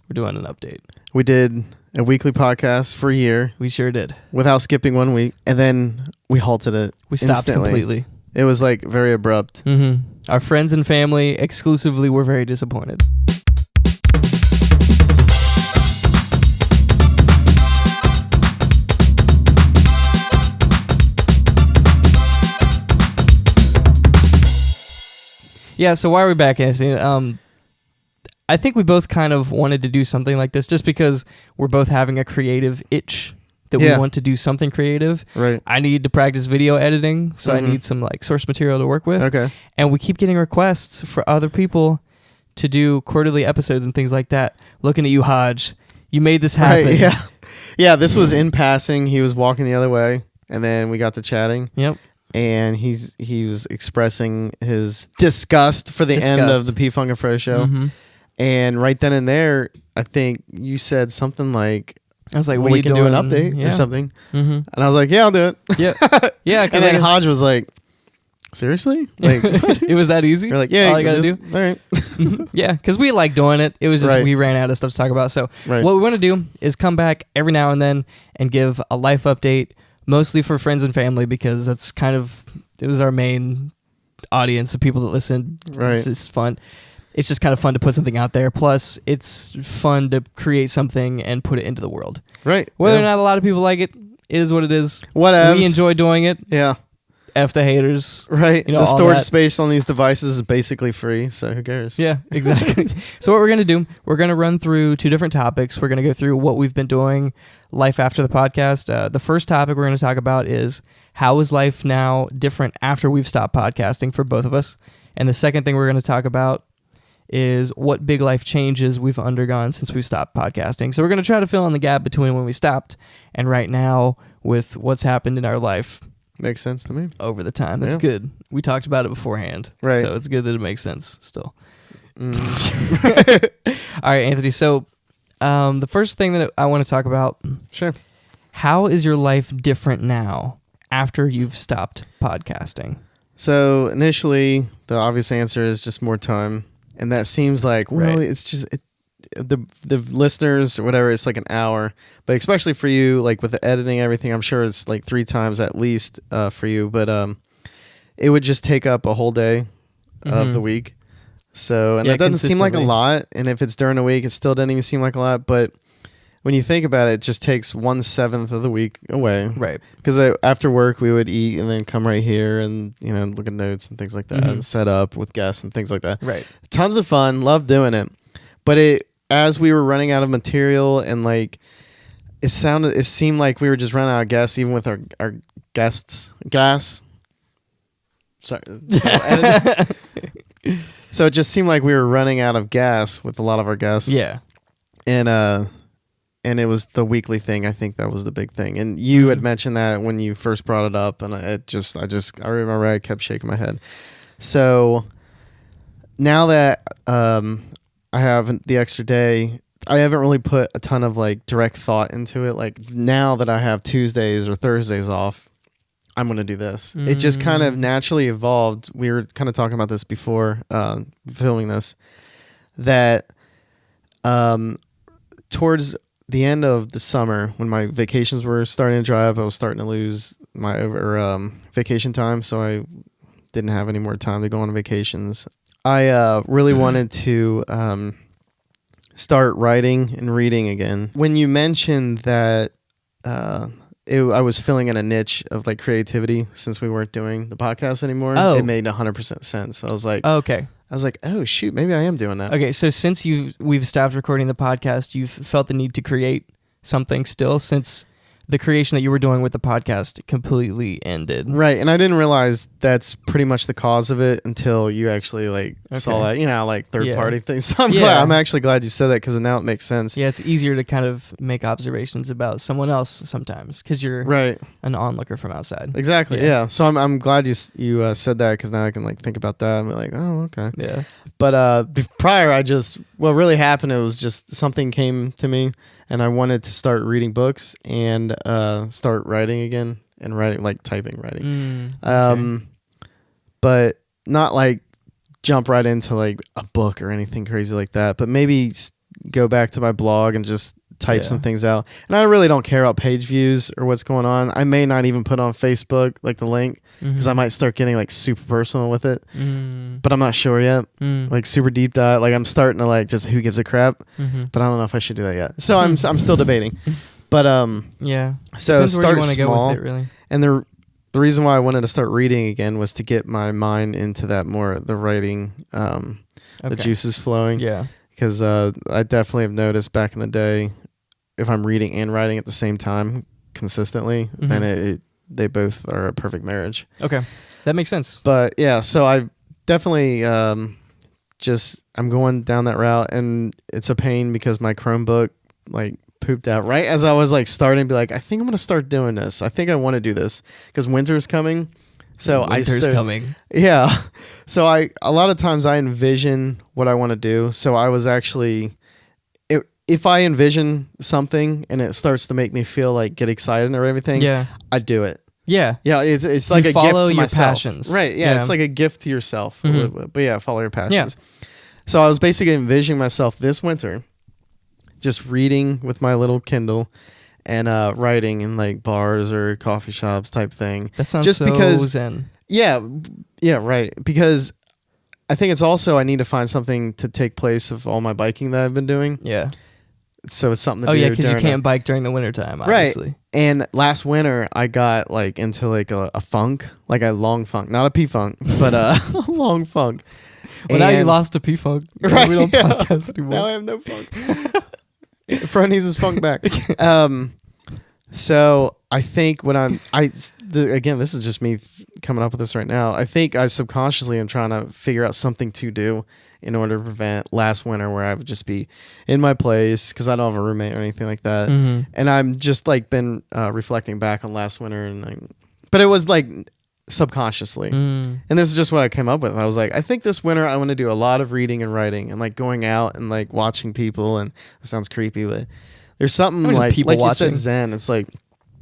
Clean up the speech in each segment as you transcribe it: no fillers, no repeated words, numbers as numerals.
We're doing an update. We did a weekly podcast for a year. We sure did. Without skipping 1 week. And then we halted it. We stopped instantly. completely. It was like very abrupt. Mm-hmm. Our friends and family exclusively were very disappointed. Yeah, so why are we back, Anthony? I think we both kind of wanted to do something like this just because we're both having a creative itch that we want to do something creative. Right. I need to practice video editing, so I need some like source material to work with. Okay. And we keep getting requests for other people to do quarterly episodes and things like that. Looking at you, Hodge. You made this happen. Right, yeah. Yeah, this was in passing. He was walking the other way, and then we got to chatting. Yep. And he was expressing his disgust for the end of the P Funk and Fro show. Mm-hmm. And right then and there, I think you said something like, I was like, we can do an update or something. Mm-hmm. And I was like, yeah, I'll do it. Yeah. Yeah. And then Hodge was like, seriously? Like, it was that easy? You're like, yeah, all I gotta do. All right. Yeah, because we like doing it. It was just we ran out of stuff to talk about. So what we want to do is come back every now and then and give a life update, mostly for friends and family, because that's it was our main audience of people that listen. Right. It's just fun. It's just kind of fun to put something out there. Plus, it's fun to create something and put it into the world. Right. Whether or not a lot of people like it, it is what it is. Whatever. We enjoy doing it. Yeah. F the haters. Right. You know, the storage space on these devices is basically free, so who cares? Yeah, exactly. So what we're going to do, we're going to run through 2 different topics. We're going to go through what we've been doing, life after the podcast. The first topic we're going to talk about is how is life now different after we've stopped podcasting for both of us. And the second thing we're going to talk about is what big life changes we've undergone since we stopped podcasting. So we're going to try to fill in the gap between when we stopped and right now with what's happened in our life. Makes sense to me. Over the time. That's good. We talked about it beforehand. Right. So it's good that it makes sense still. All right, Anthony. So the first thing that I want to talk about. Sure. How is your life different now after you've stopped podcasting? So initially, the obvious answer is just more time. And that seems like, well, it's just... the listeners or whatever, it's like an hour, but especially for you, like with the editing and everything, I'm sure it's like 3 times at least for you, but it would just take up a whole day of the week. So, and that doesn't seem like a lot, and if it's during the week, it still doesn't even seem like a lot, but when you think about it, it just takes 1/7 of the week away. Right. Because after work, we would eat and then come right here and, you know, look at notes and things like that, and set up with guests and things like that. Right. Tons of fun. Love doing it. But as we were running out of material and like it seemed like we were just running out of gas, even with our guests gas. Sorry. So it just seemed like we were running out of gas with a lot of our guests. Yeah. And it was the weekly thing. I think that was the big thing. And you had mentioned that when you first brought it up, and I remember I kept shaking my head. So now that I have the extra day, I haven't really put a ton of like direct thought into it. Like now that I have Tuesdays or Thursdays off, I'm going to do this. It just kind of naturally evolved. We were kind of talking about this before filming this, that towards the end of the summer, when my vacations were starting to dry up, I was starting to lose my vacation time. So I didn't have any more time to go on vacations. I really wanted to start writing and reading again. When you mentioned that I was filling in a niche of like creativity since we weren't doing the podcast anymore, it made 100% sense. I was like, oh shoot, maybe I am doing that. Okay, so since we've stopped recording the podcast, you've felt the need to create something still, since the creation that you were doing with the podcast completely ended. Right, and I didn't realize that's pretty much the cause of it until you actually saw that, like third-party things. So I'm actually glad you said that, because now it makes sense. Yeah, it's easier to kind of make observations about someone else sometimes, because you're an onlooker from outside. Exactly, yeah. So I'm glad you said that, because now I can like think about that and be like, oh, okay. Yeah. But prior, what really happened, it was just something came to me, and I wanted to start reading books and start writing again, and writing, like typing writing. Okay. But not like jump right into like a book or anything crazy like that, but maybe go back to my blog and just type some things out. And I really don't care about page views or what's going on. I may not even put on Facebook like the link because I might start getting like super personal with it. But I'm not sure yet. Like super deep dive. Like I'm starting to like just who gives a crap. But I don't know if I should do that yet. So I'm still debating. But yeah. So Depends start where you small. go with it, really. And the reason why I wanted to start reading again was to get my mind into that more, the writing, the juices flowing. Yeah. Because I definitely have noticed back in the day, if I'm reading and writing at the same time consistently, then they both are a perfect marriage. Okay. That makes sense. But yeah, so I definitely I'm going down that route, and it's a pain because my Chromebook like pooped out right as I was like starting to be like, I think I'm going to start doing this. I think I want to do this because winter's coming. So winter's coming. Yeah. So a lot of times I envision what I want to do. So I was actually, if I envision something and it starts to make me feel like get excited or everything, I do it. Yeah. Yeah. It's like you a gift to your myself. Passions. Right. Yeah. It's like a gift to yourself. But yeah, follow your passions. Yeah. So I was basically envisioning myself this winter just reading with my little Kindle and writing in like bars or coffee shops type thing. That sounds just so because, zen. Yeah, right. Because I think it's also I need to find something to take place of all my biking that I've been doing. Yeah. So it's something to do. Oh yeah, because you can't bike during the wintertime, obviously. Right. And last winter I got like into like a funk, like a long funk, not a P-funk, but a long funk. Well, now you lost a P-funk. Right. We don't podcast anymore. Now I have no funk. Fro needs his funk back. So I think when again, this is just me coming up with this right now. I think I subconsciously am trying to figure out something to do in order to prevent last winter where I would just be in my place because I don't have a roommate or anything like that. And I'm just like been reflecting back on last winter and like, but it was like subconsciously. And this is just what I came up with. I was like, I think this winter I want to do a lot of reading and writing and like going out and like watching people. And it sounds creepy, but there's something like you said, zen. It's like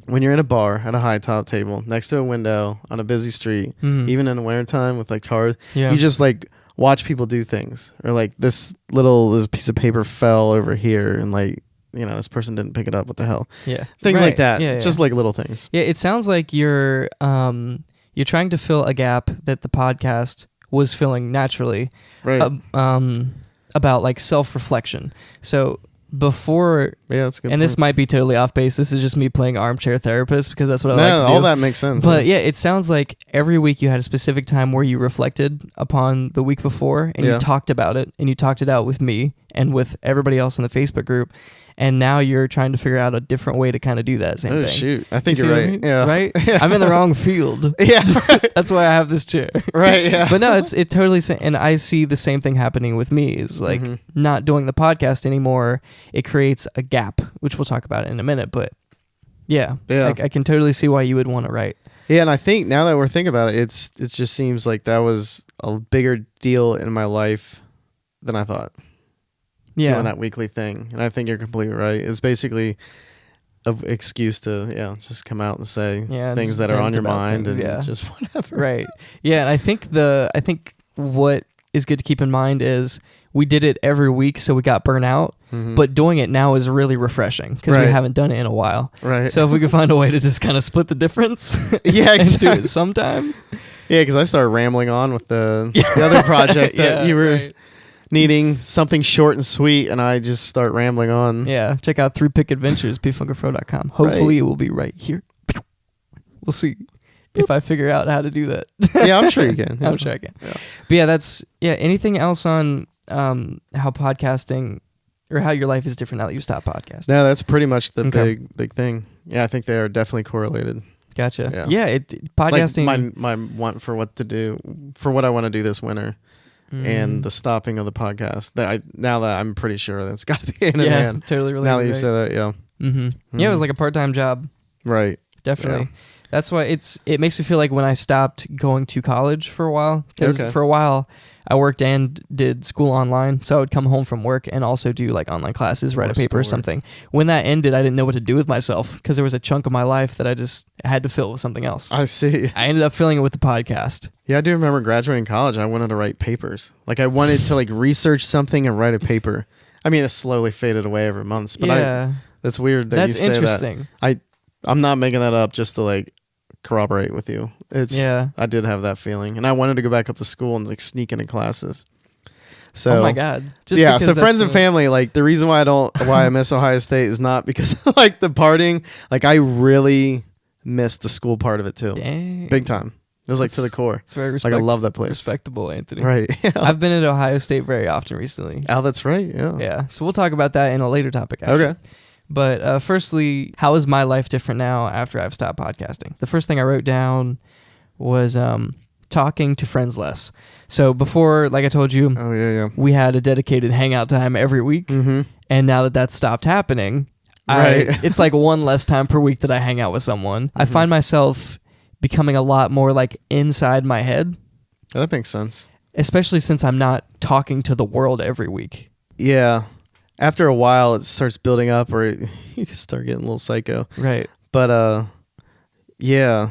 when you're in a bar at a high top table next to a window on a busy street, even in the wintertime with like cars, you just like watch people do things, or like this piece of paper fell over here and like, you know, this person didn't pick it up. What the hell? Yeah. Things like that. Yeah, just like little things. Yeah. It sounds like you're trying to fill a gap that the podcast was filling naturally. Right. About like self-reflection. So before, that's good. And this might be totally off base. This is just me playing armchair therapist because that's what I like to do. All that makes sense. But yeah, it sounds like every week you had a specific time where you reflected upon the week before and you talked about it, and you talked it out with me and with everybody else in the Facebook group. And now you're trying to figure out a different way to kind of do that same thing. Oh, shoot. I think you're right. I mean? Yeah. Right? Yeah. I'm in the wrong field. Yeah. Right. That's why I have this chair. Right, yeah. But no, it totally, and I see the same thing happening with me is like not doing the podcast anymore. It creates a gap, which we'll talk about in a minute. But yeah. I can totally see why you would want to write. Yeah, and I think now that we're thinking about it, it just seems like that was a bigger deal in my life than I thought. Yeah. Doing that weekly thing. And I think you're completely right. It's basically an excuse to just come out and say things that are on your mind and just whatever. Right. Yeah, and I think what is good to keep in mind is we did it every week, so we got burnt out. But doing it now is really refreshing because we haven't done it in a while. Right. So if we could find a way to just kind of split the difference and do it sometimes. Yeah, because I started rambling on with the other project that you were needing something short and sweet, and I just start rambling on. Yeah, check out 3Pick Adventures, pfunkerfro.com. Hopefully it will be right here. We'll see if I figure out how to do that. Yeah, I'm sure you can. I'm sure I can. Yeah. But yeah, anything else on how podcasting or how your life is different now that you stopped podcasting? No, that's pretty much the big thing. Yeah, I think they are definitely correlated. Gotcha. Yeah, podcasting. Like my want for what to do, for what I want to do this winter. And the stopping of the podcast. Now that I'm pretty sure that's got to be in hand. Totally related. Now that you say that, yeah, it was like a part-time job. Right. Definitely. Yeah. That's why it makes me feel like when I stopped going to college for a while, because for a while I worked and did school online, so I would come home from work and also do like online classes, write a paper or something. When that ended, I didn't know what to do with myself because there was a chunk of my life that I just had to fill with something else. I see. I ended up filling it with the podcast. Yeah, I do remember graduating college. I wanted to write papers. Like I wanted to like research something and write a paper. I mean, it slowly faded away over months, but yeah, that's weird that you that's say interesting. that. I'm not making that up just to like corroborate with you. I did have that feeling, and I wanted to go back up to school and like sneak into classes. So, oh my God. So friends and family, like the reason why I miss Ohio State is not because like the partying, like I really missed the school part of it too. Dang. Big time. It was like to the core. It's very like I love that place. Respectable, Anthony. Right. Yeah. I've been at Ohio State very often recently. Oh, that's right. Yeah. Yeah. So we'll talk about that in a later topic. Actually. Okay. But firstly, how is my life different now after I've stopped podcasting? The first thing I wrote down was talking to friends less. So before, like I told you, we had a dedicated hangout time every week. Mm-hmm. And now that that's stopped happening, it's like one less time per week that I hang out with someone. Mm-hmm. I find myself becoming a lot more like inside my head. Oh, that makes sense. Especially since I'm not talking to the world every week. Yeah. After a while, it starts building up, or you can start getting a little psycho. Right. But yeah,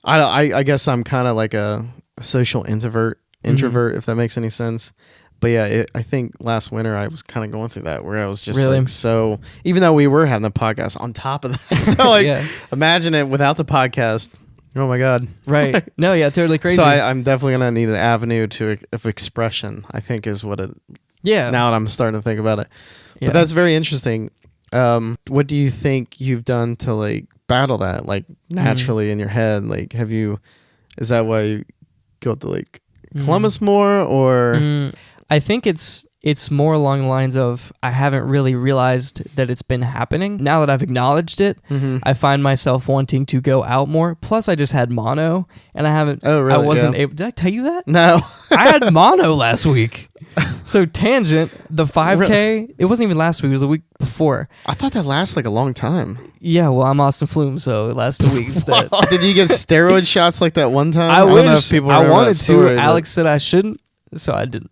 I guess I'm kind of like a social introvert, if that makes any sense. But yeah, I think last winter I was kind of going through that where I was just like, so even though we were having the podcast on top of that, so like imagine it without the podcast. Oh my God. Right. No, yeah, totally crazy. So I'm definitely going to need an avenue of expression, I think is what it, now that I'm starting to think about it. But that's very interesting. What do you think you've done to like battle that, like naturally in your head? Like, is that why you go to like Columbus more, or? I think it's more along the lines of I haven't really realized that it's been happening. Now that I've acknowledged it, I find myself wanting to go out more. Plus, I just had mono, and I haven't. Oh, really? I wasn't able. Did I tell you that? No. I had mono last week. So tangent, the 5K, really? It wasn't even last week. It was the week before. I thought that lasted like a long time. Yeah, well, I'm Austin Flume, so it lasted a week instead. Did you get steroid shots like that one time? I don't wish. know if people I wanted story, to. Alex said I shouldn't, so I didn't.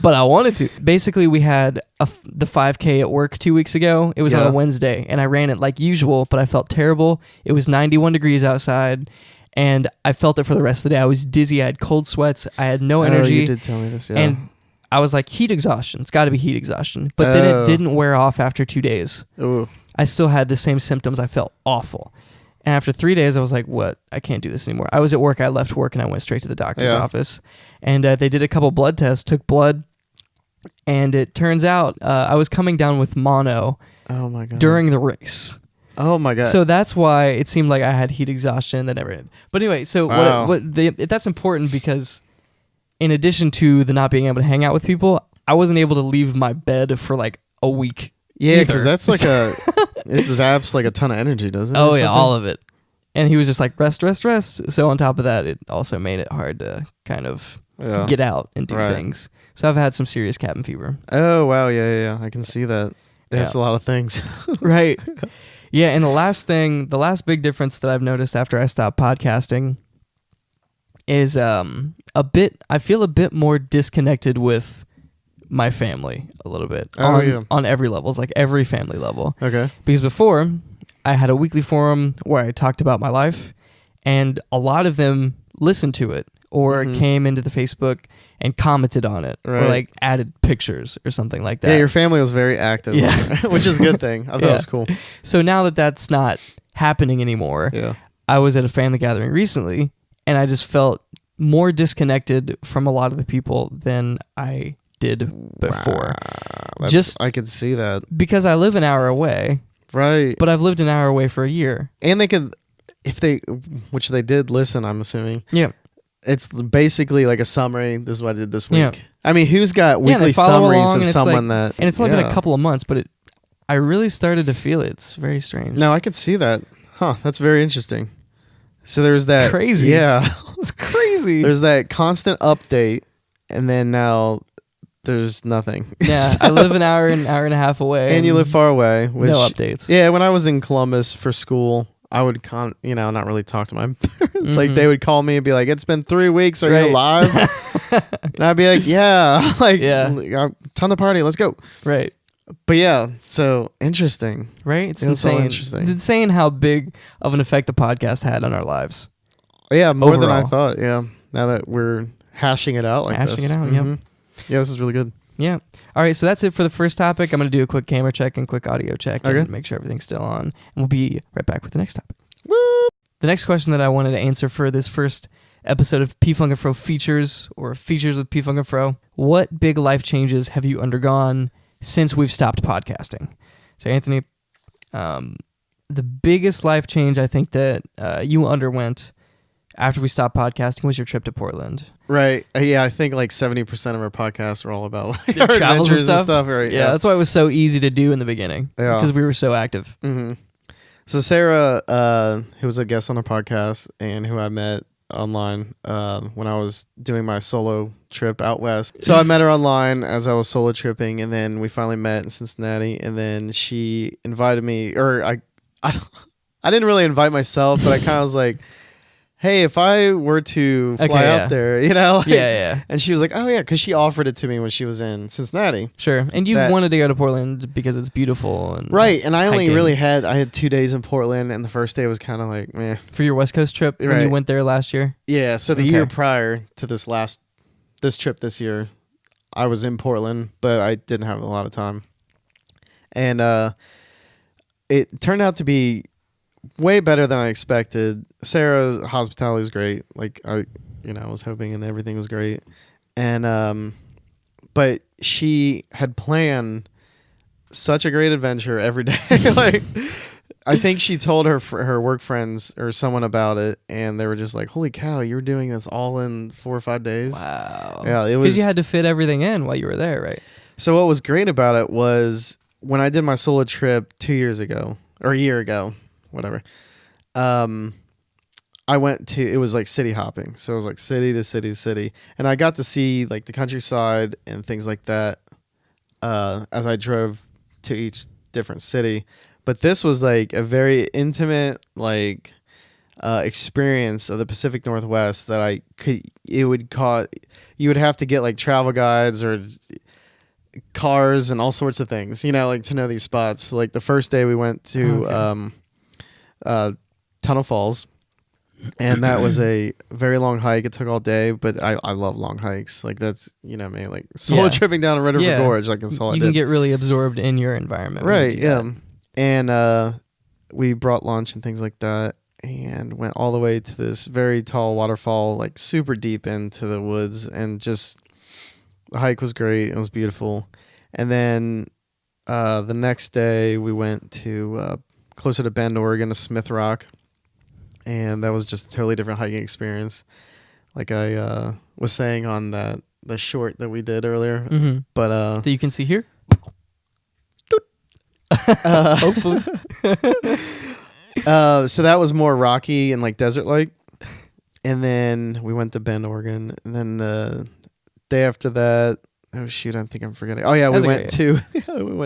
But I wanted to. Basically, we had the 5K at work 2 weeks ago. It was on a Wednesday, and I ran it like usual, but I felt terrible. It was 91 degrees outside, and I felt it for the rest of the day. I was dizzy. I had cold sweats. I had no energy. You did tell me this, yeah. And I was like, heat exhaustion. It's got to be heat exhaustion. But then it didn't wear off after 2 days. Ooh. I still had the same symptoms. I felt awful. And after 3 days, I was like, what? I can't do this anymore. I was at work. I left work, and I went straight to the doctor's office. And they did a couple blood tests, took blood, and it turns out I was coming down with mono during the race. Oh, my God. So that's why it seemed like I had heat exhaustion that never ended. But anyway, so that's important because in addition to the not being able to hang out with people, I wasn't able to leave my bed for like a week. Yeah, because that's like it zaps like a ton of energy, doesn't it? Oh, yeah, all of it. And he was just like, rest, rest, rest. So on top of that, it also made it hard to kind of get out and do things. So I've had some serious cabin fever. Oh, wow. Yeah. I can see that. That's a lot of things. Right. Yeah. And the last big difference that I've noticed after I stopped podcasting is I feel a bit more disconnected with my family a little bit on every level. It's like every family level. Okay. Because before I had a weekly forum where I talked about my life, and a lot of them listened to it or came into the Facebook and commented on it or like added pictures or something like that. Yeah, your family was very active, which is a good thing. I thought it was cool. So now that that's not happening anymore, I was at a family gathering recently, and I just felt more disconnected from a lot of the people than I did before. Wow. I could see that. Because I live an hour away. Right. But I've lived an hour away for a year. And they could, which they did listen, I'm assuming. Yeah. It's basically like a summary. This is what I did this week. Yeah. I mean, who's got weekly summaries of someone that... And it's only been a couple of months, but I really started to feel it. It's very strange. No, I could see that. Huh, that's very interesting. So there's that... Crazy. Yeah. It's crazy. There's that constant update, and then now there's nothing. Yeah, I live an hour and a half away. And you live far away. Which, no updates. Yeah, when I was in Columbus for school, I would not really talk to my parents. Like they would call me and be like, "It's been 3 weeks. Are you alive?" And I'd be like, "Yeah, ton to party. Let's go." Right. But yeah, so interesting. Right? It's insane. Interesting. It's insane how big of an effect the podcast had on our lives. Yeah, more than I thought. Yeah, now that we're hashing it out like this. Hashing it out. Yeah. Yeah, this is really good. Yeah. All right, so that's it for the first topic. I'm going to do a quick camera check and quick audio check Okay. and make sure everything's still on. And we'll be right back with the next topic. Woo! The next question that I wanted to answer for this first episode of P Funk and Fro features with P Funk and Fro. What big life changes have you undergone since we've stopped podcasting? So Anthony, the biggest life change I think that you underwent after we stopped podcasting was your trip to Portland. Right. Yeah, I think like 70% of our podcasts were all about like our travels adventures and stuff. Right. Yeah, that's why it was so easy to do in the beginning. Yeah. Because we were so active. Mm-hmm. So Sarah, who was a guest on our podcast and who I met online when I was doing my solo trip out west. So I met her online as I was solo tripping, and then we finally met in Cincinnati, and then she invited me, or I didn't really invite myself, but I kind of was like, hey, if I were to fly out there, you know? Like, yeah. And she was like, oh, yeah, because she offered it to me when she was in Cincinnati. Sure. And you've wanted to go to Portland because it's beautiful. And right. And I only hiking. really had 2 days in Portland, and the first day was kind of like, meh. For your West Coast trip when you went there last year? Yeah. So the year prior to this trip this year, I was in Portland, but I didn't have a lot of time. And it turned out to be way better than I expected. Sarah's hospitality was great. Like I was hoping, and everything was great. And but she had planned such a great adventure every day. Like I think she told her work friends or someone about it, and they were just like, "Holy cow, you're doing this all in 4 or 5 days!" Wow. Yeah, it was because you had to fit everything in while you were there, right? So what was great about it was when I did my solo trip 2 years ago or a year ago, whatever. I went to, it was like city hopping. So it was like city to city to city. And I got to see like the countryside and things like that as I drove to each different city. But this was like a very intimate like experience of the Pacific Northwest that you would have to get like travel guides or cars and all sorts of things, like to know these spots. Like the first day we went to Tunnel Falls, and that was a very long hike. It took all day, but I love long hikes. Like that's, me, like solo tripping down a Red River Gorge. Like that's all I did. You can get really absorbed in your environment. Right. Yeah. And we brought lunch and things like that, and went all the way to this very tall waterfall, like super deep into the woods, and just the hike was great. It was beautiful. And then the next day we went to closer to Bend, Oregon, to Smith Rock. And that was just a totally different hiking experience. Like I was saying on the short that we did earlier. Mm-hmm. But that you can see here? Hopefully. So that was more rocky and like desert-like. And then we went to Bend, Oregon. And then day after that, oh shoot, I think I'm forgetting. Oh yeah, we went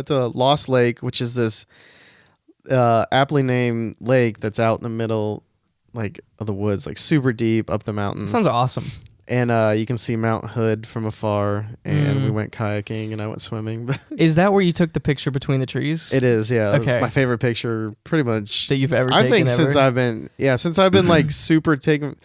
to Lost Lake, which is this aptly named lake that's out in the middle, like of the woods, like super deep up the mountains. Sounds awesome. And you can see Mount Hood from afar. And we went kayaking, and I went swimming. Is that where you took the picture between the trees? It is, yeah. Okay. It's my favorite picture, pretty much that you've ever taken. I think ever? since I've been like super taking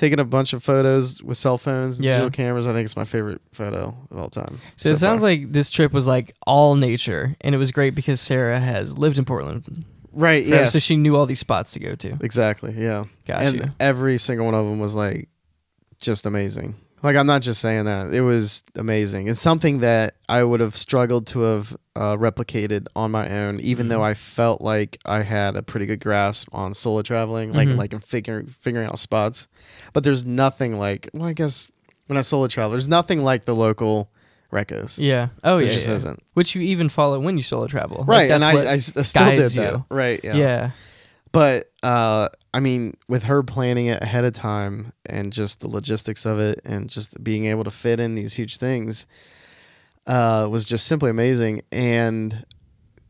a bunch of photos with cell phones and digital cameras. I think it's my favorite photo of all time. So it sounds like this trip was like all nature, and it was great because Sarah has lived in Portland. Right, yes. So she knew all these spots to go to. Exactly, yeah. Gotcha. And every single one of them was like just amazing. Like I'm not just saying that. It was amazing. It's something that I would have struggled to have replicated on my own, even though I felt like I had a pretty good grasp on solo traveling, like in figuring out spots. But there's nothing like, well, I guess when I solo travel, there's nothing like the local recos. Yeah. Oh, yeah. There just isn't. Which you even follow when you solo travel. Right. Like, and I still did that. You. Right. Yeah. Yeah. But I mean, with her planning it ahead of time and just the logistics of it and just being able to fit in these huge things was just simply amazing. And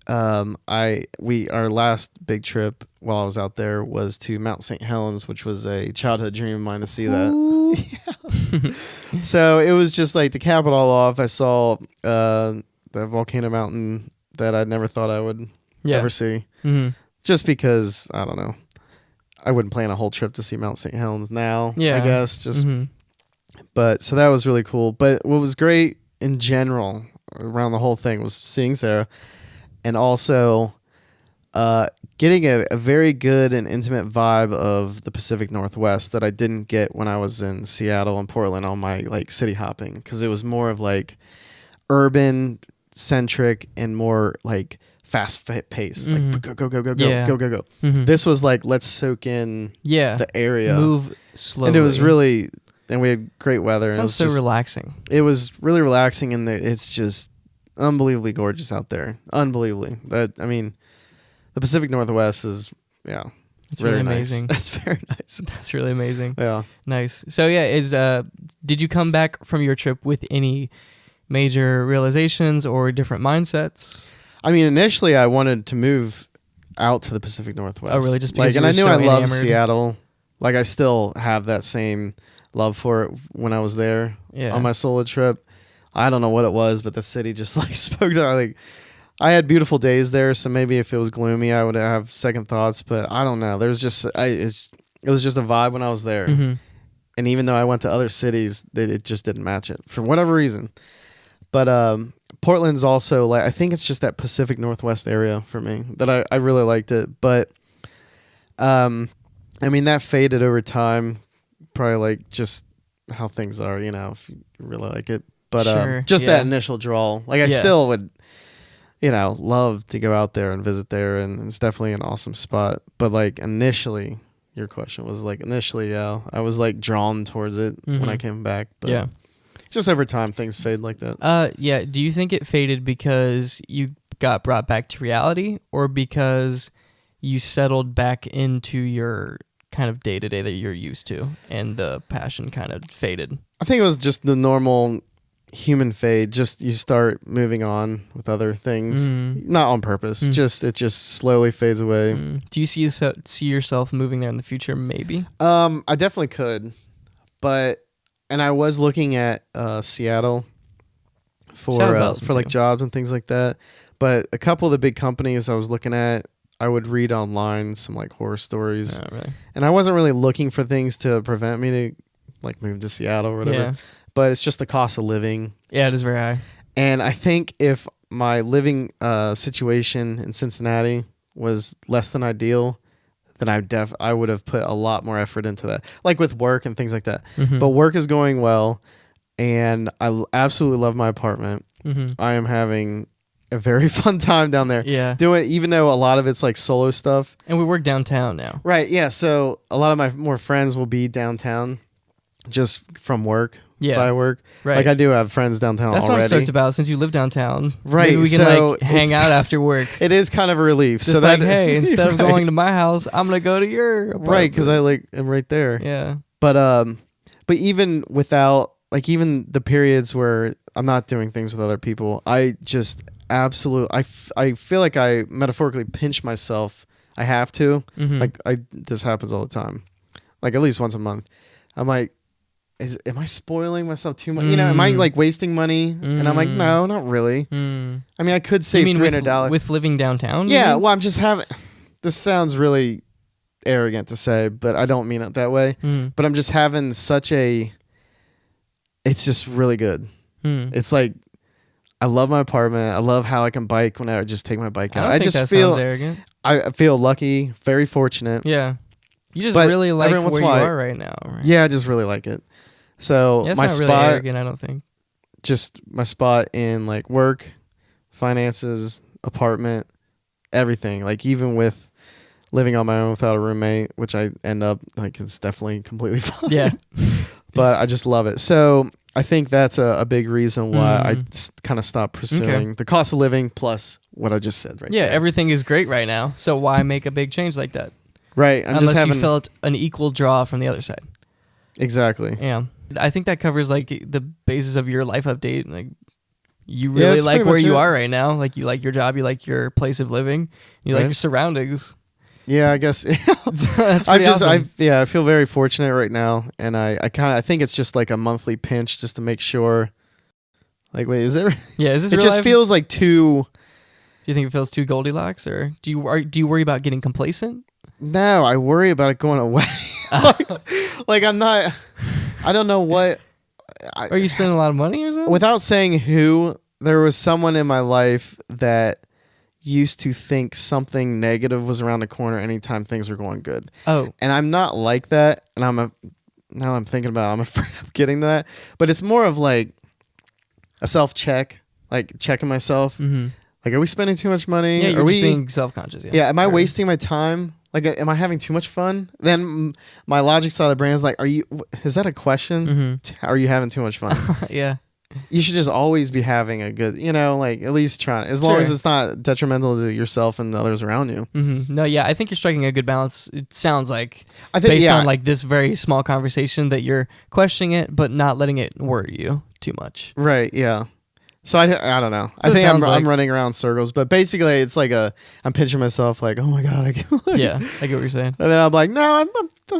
our last big trip while I was out there was to Mount St. Helens, which was a childhood dream of mine to see that. So it was just like to cap it all off. I saw the volcano mountain that I'd never thought I would ever see. Mm-hmm. Just because, I don't know, I wouldn't plan a whole trip to see Mount St. Helens now, I guess. But so that was really cool. But what was great in general around the whole thing was seeing Sarah, and also getting a very good and intimate vibe of the Pacific Northwest that I didn't get when I was in Seattle and Portland on my like city hopping, because it was more of like urban centric and more like fast pace, like go go go go go go go go. This was like, let's soak in the area, move slowly, and it was really, and we had great weather. Sounds so relaxing. It was really relaxing, and it's just unbelievably gorgeous out there. Unbelievably, I mean, the Pacific Northwest is it's really amazing. That's very nice. That's really amazing. Yeah, nice. So did you come back from your trip with any major realizations or different mindsets? I mean, initially I wanted to move out to the Pacific Northwest. Oh, really? Just because and I knew so I loved enamored? Seattle. Like, I still have that same love for it when I was there on my solo trip. I don't know what it was, but the city just like spoke to. Like, I had beautiful days there, so maybe if it was gloomy, I would have second thoughts. But I don't know. There was just it was just a vibe when I was there, and even though I went to other cities, it just didn't match it for whatever reason. But Portland's also like, I think it's just that Pacific Northwest area for me that I really liked it. But I mean, that faded over time, probably like just how things are, if you really like it. But that initial draw, like I still would, love to go out there and visit there, and it's definitely an awesome spot. But like initially, your question was like initially, I was like drawn towards it when I came back. But just over time, things fade like that. Do you think it faded because you got brought back to reality, or because you settled back into your kind of day-to-day that you're used to and the passion kind of faded? I think it was just the normal human fade. Just you start moving on with other things, not on purpose. It just slowly fades away. Do you see yourself moving there in the future? Maybe. I definitely could, and I was looking at Seattle for like jobs and things like that. But a couple of the big companies I was looking at, I would read online some like horror stories, really? And I wasn't really looking for things to prevent me to like move to Seattle or whatever. Yeah. But it's just the cost of living. Yeah, it is very high. And I think if my living situation in Cincinnati was less than ideal, then I would have put a lot more effort into that, like with work and things like that. But work is going well, and I absolutely love my apartment. I am having a very fun time down there. Yeah. Even though a lot of it's like solo stuff. And we work downtown now. Right. Yeah. So a lot of my more friends will be downtown just from work. Yeah. By work. Right. Like I do have friends downtown That's already. what I'm stoked about, since you live downtown. Right. Maybe we can hang out after work. It is kind of a relief. Just so hey, instead of going to my house, I'm going to go to your apartment. Right. Because I am right there. Yeah. But even without, like, even the periods where I'm not doing things with other people, I just absolutely, I feel like I metaphorically pinch myself. I have to. Like, this happens all the time. Like, at least once a month. I'm like, am I spoiling myself too much? Am I like wasting money? And I'm like, no, not really. I mean, I could save $300 with living downtown. Yeah, well, I'm just having. This sounds really arrogant to say, but I don't mean it that way. But I'm just having such a. It's just really good. It's like, I love my apartment. I love how I can bike when I just take my bike out. I just feel sounds arrogant. I feel lucky, very fortunate. Yeah, you just really like where you are right now. Right? Yeah, I just really like it. So that's my not spot, really arrogant, I don't think. Just my spot in like work, finances, apartment, everything. Like even with living on my own without a roommate, which I end up like, it's definitely completely fine. Yeah, but I just love it. So I think that's a big reason why I kind of stopped pursuing the cost of living plus what I just said right there. Yeah, everything is great right now. So why make a big change like that? Right. Unless you felt an equal draw from the other side. Exactly. Yeah. I think that covers like the basis of your life update. Like, you really like where you are right now. Like, you like your job, you like your place of living, you like your surroundings. Yeah, I guess. That's pretty awesome. I feel very fortunate right now, and I think it's just like a monthly pinch just to make sure. Like, wait, is it? Yeah, is this? It real just life? feels like too. Do you think it feels too Goldilocks, or do you worry about getting complacent? No, I worry about it going away. like I'm not. I don't know what. Are you spending a lot of money or something? Without saying who there was someone in my life that used to think something negative was around the corner anytime things were going good. Oh. And I'm not like that. And now I'm thinking about it, I'm afraid of getting that. But it's more of like a self-check, like checking myself. Mm-hmm. Like, are we spending too much money? Yeah, you're are just we being self-conscious. Yeah. Yeah, am I wasting my time? Like, am I having too much fun? Then my logic side of the brain is like, is that a question? Mm-hmm. Are you having too much fun? Yeah. You should just always be having a good, like at least trying, as long as it's not detrimental to yourself and the others around you. Mm-hmm. No, yeah, I think you're striking a good balance. It sounds like, I think, based on like this very small conversation, that you're questioning it, but not letting it worry you too much. Right, yeah. So I don't know. So I think I'm running around circles, but basically it's like I'm pinching myself like, oh my God. Yeah, I get what you're saying. And then I'm like, no, I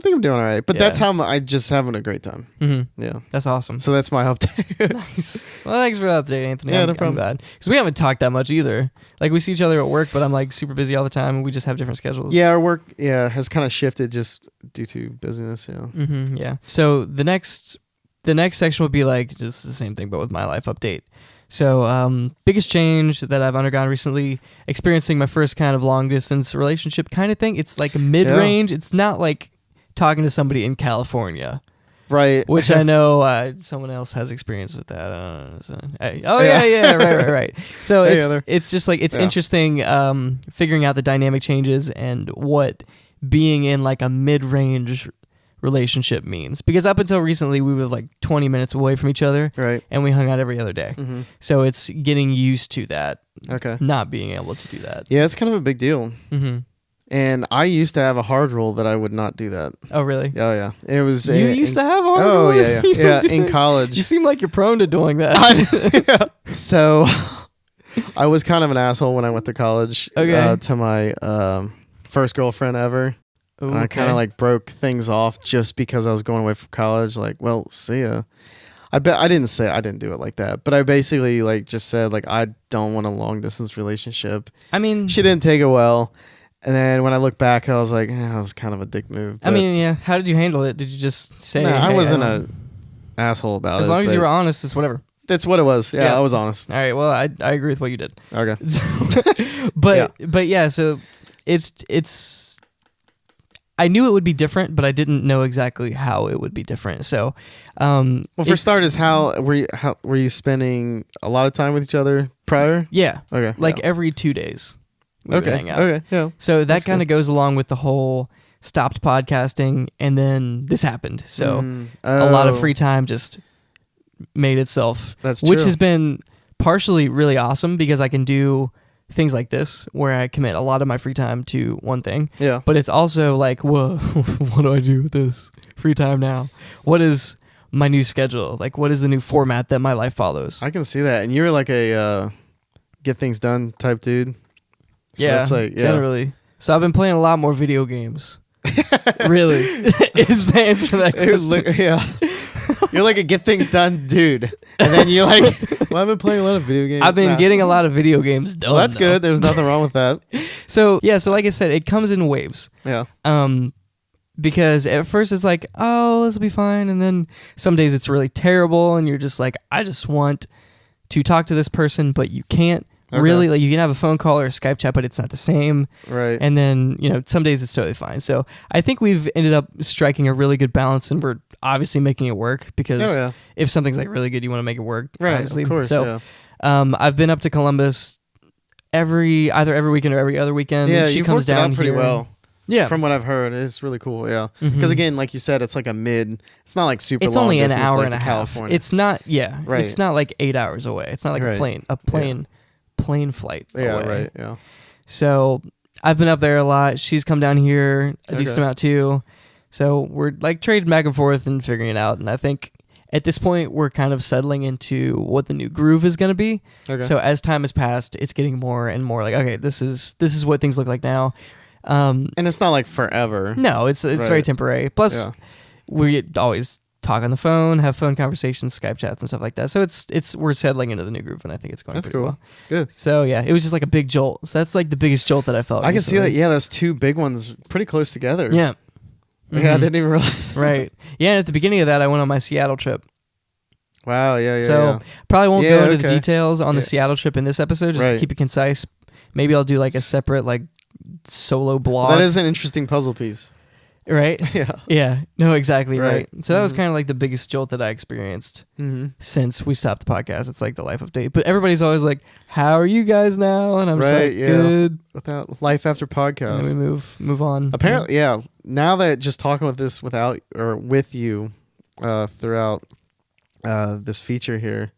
think I'm doing all right. But Yeah. that's how I just having a great time. Mm-hmm. Yeah. That's awesome. So that's my update. Nice. Well, thanks for the update, Anthony. Yeah, I'm no problem. glad. Because we haven't talked that much either. Like, we see each other at work, but I'm like super busy all the time, and we just have different schedules. Yeah, our work has kind of shifted just due to busyness. Yeah. Mm-hmm, yeah. So the next section would be like just the same thing, but with my life update. So biggest change that I've undergone recently, experiencing my first kind of long distance relationship kind of thing. It's like mid-range. Yeah. It's not like talking to somebody in California. Right. Which I know someone else has experience with that. Right. So it's just like, it's interesting figuring out the dynamic changes and what being in like a mid-range relationship means, because up until recently we were like 20 minutes away from each other, right, and we hung out every other day. Mm-hmm. So it's getting used to that. Okay. Not being able to do that. Yeah, it's kind of a big deal. Mm-hmm. And I used to have a hard rule that I would not do that. Oh, really? Oh, yeah. It was. You used to have a hard rule? Oh, yeah. Yeah, in college. You seem like you're prone to doing that. Yeah. So I was kind of an asshole when I went to college. Okay. To my first girlfriend ever. Okay. I kind of like broke things off just because I was going away from college. Like, well, see ya. I didn't do it like that, but I basically like just said like I don't want a long distance relationship. I mean, she didn't take it well, and then when I look back, I was like, that was kind of a dick move. I mean, yeah. How did you handle it? Did you just say? No, hey, I wasn't an asshole about it. As long as you were honest, it's whatever. That's what it was. Yeah, I was honest. All right. Well, I agree with what you did. Okay. But yeah. So it's. I knew it would be different, but I didn't know exactly how it would be different. So, well, for starters, how were you spending a lot of time with each other prior? Yeah. Okay. Like every 2 days. We would hang out. Okay. Yeah. So that kind of goes along with the whole stopped podcasting, and then this happened. So a lot of free time just made itself. That's true. Which has been partially really awesome because I can do things like this where I commit a lot of my free time to one thing. Yeah. But it's also like, whoa, what do I do with this free time now? What is my new schedule? Like, what is the new format that my life follows? I can see that. And you're like a get things done type dude. So yeah, it's like, generally. So I've been playing a lot more video games. Really? Is the answer to that question? Yeah. You're like a get things done dude. And then you're like, well, I've been playing a lot of video games. I've been getting a lot of video games done. Well, that's good. There's nothing wrong with that. So like I said, it comes in waves. Yeah. Because at first it's like, oh, this will be fine. And then some days it's really terrible. And you're just like, I just want to talk to this person, but you can't. Okay. Really, like you can have a phone call or a Skype chat, but it's not the same. Right. And then, some days it's totally fine. So I think we've ended up striking a really good balance, and we're obviously making it work because if something's like really good, you want to make it work. Right. Obviously. Of course. So, I've been up to Columbus either every weekend or every other weekend. Yeah, she you've comes worked it down out pretty here. well. Yeah. From what I've heard, it's really cool. Yeah. Because again, like you said, it's like it's not like super long. It's only an distance, hour like and a half. California. It's not, Right. It's not like 8 hours away. It's not like a plane flight away. Right. Yeah. So I've been up there a lot. She's come down here a decent amount too. So we're like trading back and forth and figuring it out. And I think at this point we're kind of settling into what the new groove is going to be. Okay. So as time has passed, it's getting more and more like, okay, this is what things look like now. And it's not like forever. No, it's very temporary. Plus, we always talk on the phone, have phone conversations, Skype chats, and stuff like that. So we're settling into the new groove, and I think it's going. That's pretty cool. Well. Good. So yeah, it was just like a big jolt. So that's like the biggest jolt that I felt. I can see that. Yeah, those two big ones pretty close together. Yeah. Yeah, I didn't even realize. Right. Yeah, and at the beginning of that, I went on my Seattle trip. Wow, yeah. So probably won't go into the okay. details on the Seattle trip in this episode, just to keep it concise. Maybe I'll do like a separate like solo blog. Well, that is an interesting puzzle piece. Right? Yeah. Yeah. No, exactly right. Right. So that was kind of like the biggest jolt that I experienced since we stopped the podcast. It's like the life update. But everybody's always like, how are you guys now? And I'm just like, good. Without life after podcast. And then we move on. Apparently, now that just talking with this with you throughout this feature here,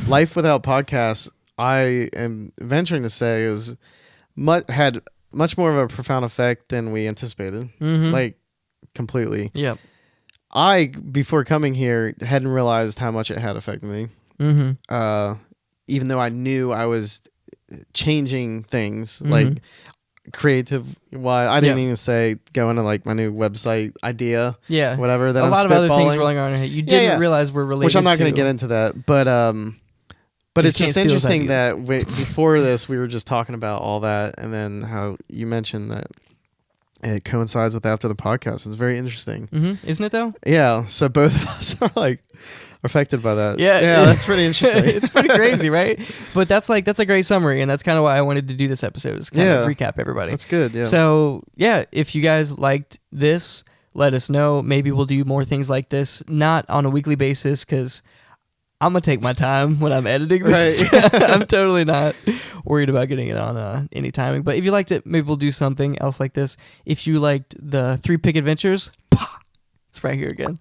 life without podcasts, I am venturing to say is had much more of a profound effect than we anticipated. Like completely. Yeah. I, before coming here, hadn't realized how much it had affected me. Even though I knew I was changing things, like creative. Why I didn't even say go into like my new website idea. Yeah. Whatever. That a lot of other things rolling around your head. You didn't realize were related. Which I'm not going to get into that, but it's just interesting that before this we were just talking about all that, and then how you mentioned that it coincides with after the podcast. It's very interesting, isn't it though? Yeah. So both of us are like affected by that. Yeah. That's pretty interesting. It's pretty crazy, right? But that's a great summary, and that's kind of why I wanted to do this episode. Is kind of recap everybody. That's good. Yeah. So if you guys liked this, let us know. Maybe we'll do more things like this, not on a weekly basis, because I'm going to take my time when I'm editing this. Right. I'm totally not worried about getting it on any timing. But if you liked it, maybe we'll do something else like this. If you liked the 3-pick adventures, it's right here again.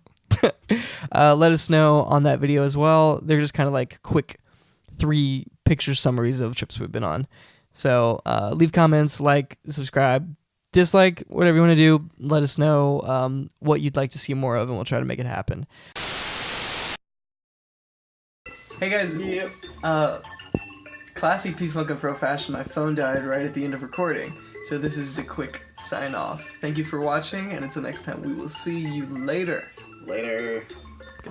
Let us know on that video as well. They're just kind of like quick 3-picture summaries of trips we've been on. So leave comments, like, subscribe, dislike, whatever you want to do. Let us know what you'd like to see more of, and we'll try to make it happen. Hey guys, classy P-Funk and Fro fashion, my phone died right at the end of recording, so this is a quick sign off. Thank you for watching, and until next time, we will see you later. Gonna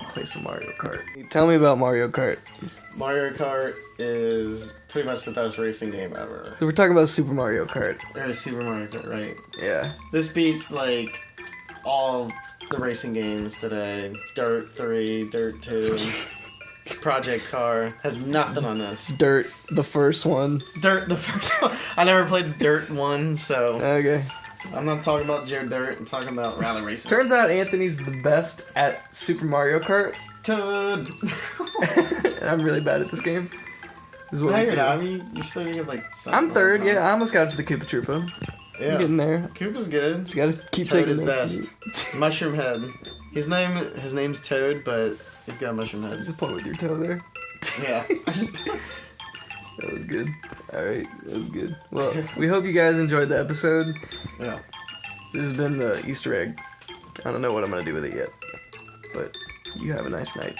play some Mario Kart. Tell me about Mario Kart. Mario Kart is pretty much the best racing game ever. So we're talking about Super Mario Kart. There's Super Mario Kart, right? Yeah. This beats like all the racing games today. Dirt 3, Dirt 2. Project Car has nothing on this. Dirt, the first one. Dirt, the first one. I never played Dirt 1, so... Okay. I'm not talking about Joe Dirt, I'm talking about rally racing. Turns out Anthony's the best at Super Mario Kart. Toad! And I'm really bad at this game. This is what you're not. I mean, you're still gonna get like... I'm third, yeah. I almost got up to the Koopa Troopa. Yeah. I'm getting there. Koopa's good. Just gotta keep Toad taking is best. Mushroom Head. His name's Toad, but... He's got a mushroom head. Just point with your toe there. Yeah. That was good. Alright, that was good. Well, we hope you guys enjoyed the episode. Yeah. This has been the Easter egg. I don't know what I'm going to do with it yet. But you have a nice night.